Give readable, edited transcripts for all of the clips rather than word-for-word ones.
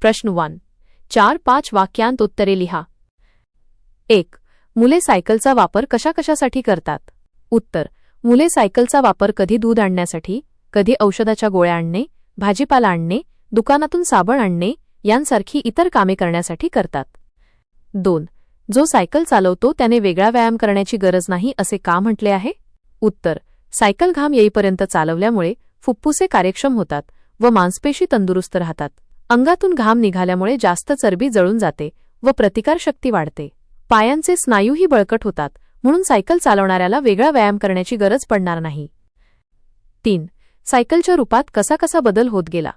प्रश्न 1. 4-5 वाक्यांत उत्तरे लिहा. 1. मुले सायकलचा वापर कशाकशासाठी करतात? उत्तर. मुले सायकलचा वापर कधी दूध आणण्यासाठी, कधी औषधाच्या गोळ्या आणणे, भाजीपाला आणणे, दुकानातून साबण आणणे यांसारखी इतर कामे करण्यासाठी करतात. 2. जो सायकल चालवतो त्याने वेगळा व्यायाम करण्याची गरज नाही असे का म्हटले आहे? उत्तर. सायकल घाम येईपर्यंत चालवल्यामुळे फुफ्फुसे कार्यक्षम होतात व मांसपेशी तंदुरुस्त राहतात. अंगातून घाम निघाल्यामुळे जास्त चरबी जळून जाते व प्रतिकारशक्ती वाढते. पायांचे स्नायूही बळकट होतात, म्हणून सायकल चालवणाऱ्याला वेगळा व्यायाम करण्याची गरज पडणार नाही. 3. सायकलच्या रूपात कसा कसा बदल होत गेला?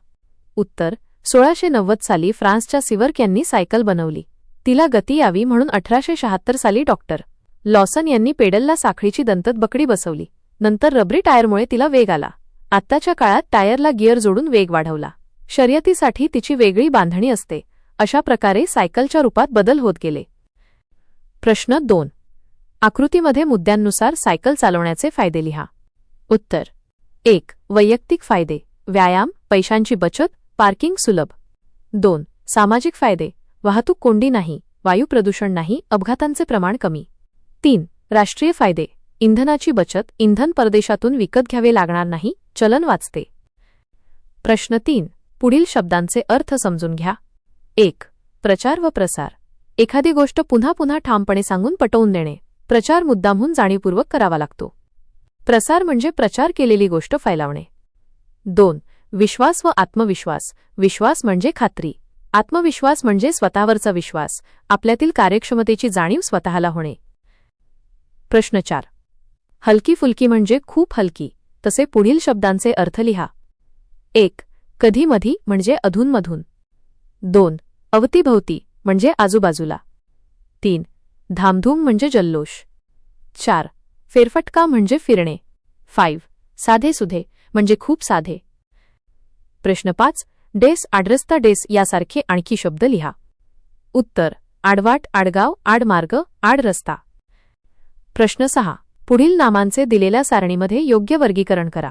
उत्तर. 1690 साली फ्रान्सच्या सिवर्क यांनी सायकल बनवली. तिला गती यावी म्हणून 1876 साली डॉक्टर लॉसन यांनी पेडलला साखळीची दंतत बकडी बसवली. नंतर रबरी टायरमुळे तिला वेग आला. आत्ताच्या काळात टायरला गिअर जोडून वेग वाढवला. शर्यतीसाठी तिची वेगळी बांधणी असते. अशा प्रकारे सायकलच्या रूपात बदल होत गेले. प्रश्न 2. आकृतीमध्ये मुद्द्यांनुसार सायकल चालवण्याचे फायदे लिहा. उत्तर. 1. वैयक्तिक फायदे: व्यायाम, पैशांची बचत, पार्किंग सुलभ. 2. सामाजिक फायदे: वाहतूक कोंडी नाही, वायू प्रदूषण नाही, अपघातांचे प्रमाण कमी. 3. राष्ट्रीय फायदे: इंधनाची बचत, इंधन परदेशातून विकत घ्यावे लागणार नाही, चलन वाचते. प्रश्न 3. पुढील शब्दांचे अर्थ समजून घ्या. 1. प्रचार व प्रसार: एखादी गोष्ट पुन्हा पुन्हा ठामपणे सांगून पटवून देणे. प्रचार मुद्दामहून जाणीवपूर्वक करावा लागतो. प्रसार म्हणजे प्रचार केलेली गोष्ट फैलावणे. 2. विश्वास व आत्मविश्वास: विश्वास म्हणजे खात्री, आत्मविश्वास म्हणजे स्वतःवरचा विश्वास, आपल्यातील कार्यक्षमतेची जाणीव स्वतःला होणे. प्रश्न 4. हलकी फुलकी म्हणजे खूप हलकी, तसे पुढील शब्दांचे अर्थ लिहा. 1. कधीमधी म्हणजे अधूनमधून. 2. अवतीभवती म्हणजे आजूबाजूला. 3. धामधूम म्हणजे जल्लोष. 4. फेरफटका म्हणजे फिरणे. 5. साधेसुधे म्हणजे खूप साधे. प्रश्न 5. डेस, आडरस्ता, डेस यासारखे आणखी शब्द लिहा. उत्तर. आडवाट, आडगाव, आडमार्ग, आडरस्ता. प्रश्न 6. पुढील नामांचे दिलेल्या सारणीमध्ये योग्य वर्गीकरण करा.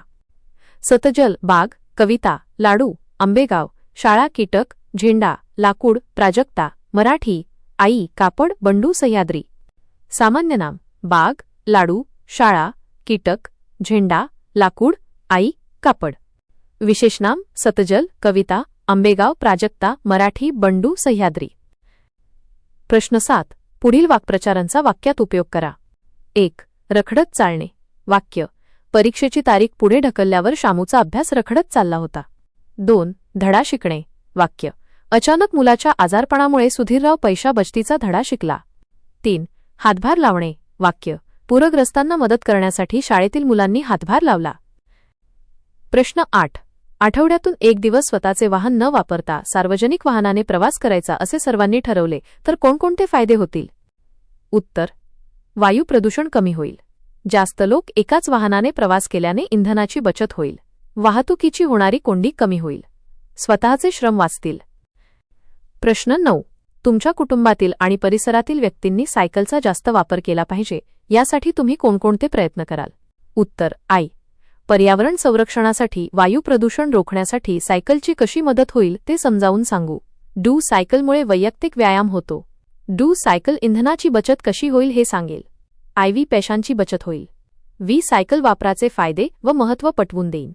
सतजल, बाग, कविता, लाडू, आंबेगाव, शाळा, कीटक, झेंडा, लाकूड, प्राजक्ता, मराठी, आई, कापड, बंडू, सह्याद्री. सामान्य नाम: बाग, लाडू, शाळा, कीटक, झेंडा, लाकूड, आई, कापड. विशेष नाम: सतजल, कविता, आंबेगाव, प्राजक्ता, मराठी, बंडू, सह्याद्री. प्रश्न 7. पुढील वाक्प्रचारांचा वाक्यात उपयोग करा. 1. रखडत चालणे. वाक्य: परीक्षेची तारीख पुढे ढकलल्यावर शामूचा अभ्यास रखडत चालला होता. 2. धडा शिकणे. वाक्य: अचानक मुलाच्या आजारपणामुळे सुधीरराव पैशा बचतीचा धडा शिकला. 3. हातभार लावणे. वाक्य: पूरग्रस्तांना मदत करण्यासाठी शाळेतील मुलांनी हातभार लावला. प्रश्न 8. आठवड्यातून एक दिवस स्वतःचे वाहन न वापरता सार्वजनिक वाहनाने प्रवास करायचा असे सर्वांनी ठरवले तर कोणकोणते फायदे होतील? उत्तर. वायू प्रदूषण कमी होईल. जास्त लोक एकाच वाहनाने प्रवास केल्याने इंधनाची बचत होईल. वाहतुकीची होणारी कोंडी कमी होईल. स्वतःचे श्रम वाचतील. प्रश्न 9. तुमच्या कुटुंबातील आणि परिसरातील व्यक्तींनी सायकलचा जास्त वापर केला पाहिजे यासाठी तुम्ही कोणकोणते प्रयत्न कराल? उत्तर. आई. पर्यावरण संरक्षणासाठी, वायू प्रदूषण रोखण्यासाठी सायकलची कशी मदत होईल ते समजावून सांगू. डू. सायकलमुळे वैयक्तिक व्यायाम होतो. डू. सायकल इंधनाची बचत कशी होईल हे सांगेल. IV. पैशांची बचत होईल. V. सायकल वापराचे फायदे व महत्त्व पटवून देईन.